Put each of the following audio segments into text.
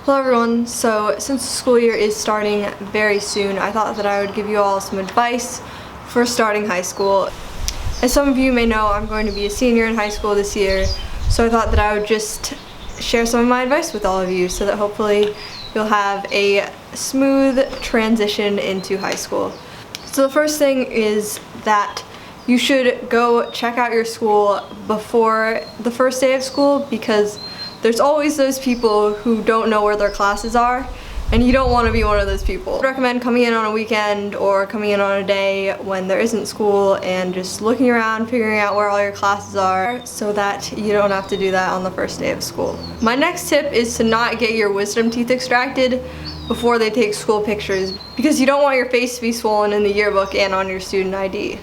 Hello everyone, so since the school year is starting very soon, I thought that I would give you all some advice for starting high school. As some of you may know, I'm going to be a senior in high school this year, so I thought that I would just share some of my advice with all of you so that hopefully you'll have a smooth transition into high school. So the first thing is that you should go check out your school before the first day of school, because there's always those people who don't know where their classes are, and you don't want to be one of those people. I recommend coming in on a weekend or coming in on a day when there isn't school and just looking around, figuring out where all your classes are so that you don't have to do that on the first day of school. My next tip is to not get your wisdom teeth extracted before they take school pictures, because you don't want your face to be swollen in the yearbook and on your student ID.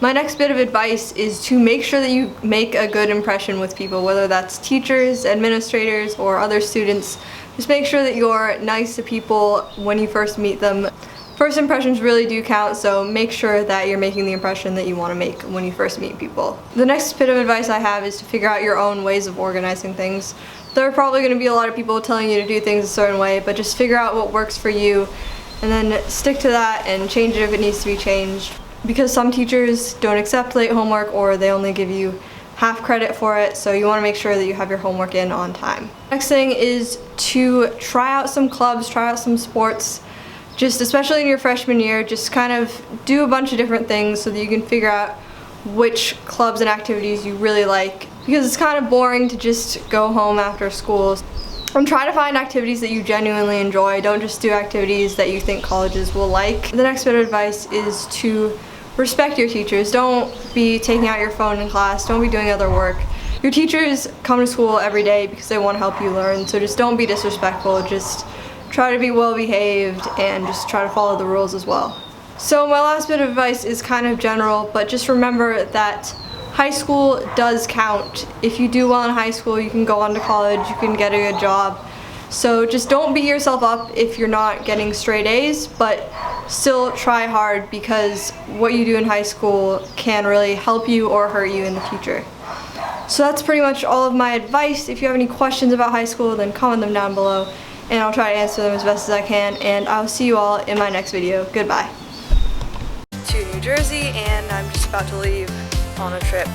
My next bit of advice is to make sure that you make a good impression with people, whether that's teachers, administrators, or other students. Just make sure that you're nice to people when you first meet them. First impressions really do count, so make sure that you're making the impression that you want to make when you first meet people. The next bit of advice I have is to figure out your own ways of organizing things. There are probably going to be a lot of people telling you to do things a certain way, but just figure out what works for you and then stick to that and change it if it needs to be changed. Because some teachers don't accept late homework, or they only give you half credit for it, so you want to make sure that you have your homework in on time. Next thing is to try out some clubs, try out some sports, just especially in your freshman year. Just kind of do a bunch of different things so that you can figure out which clubs and activities you really like, because it's kind of boring to just go home after school. And try to find activities that you genuinely enjoy. Don't just do activities that you think colleges will like. The next bit of advice is to respect your teachers. Don't be taking out your phone in class. Don't be doing other work. Your teachers come to school every day because they want to help you learn, so just don't be disrespectful. Just try to be well behaved and just try to follow the rules as well. So my last bit of advice is kind of general, but just remember that high school does count. If you do well in high school, you can go on to college, you can get a good job. So just don't beat yourself up if you're not getting straight A's, but still try hard, because what you do in high school can really help you or hurt you in the future. So that's pretty much all of my advice. If you have any questions about high school, then comment them down below and I'll try to answer them as best as I can, and I'll see you all in my next video. Goodbye. To New Jersey, and I'm just about to leave on a trip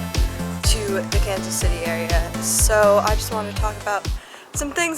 to the Kansas City area. So I just wanted to talk about some things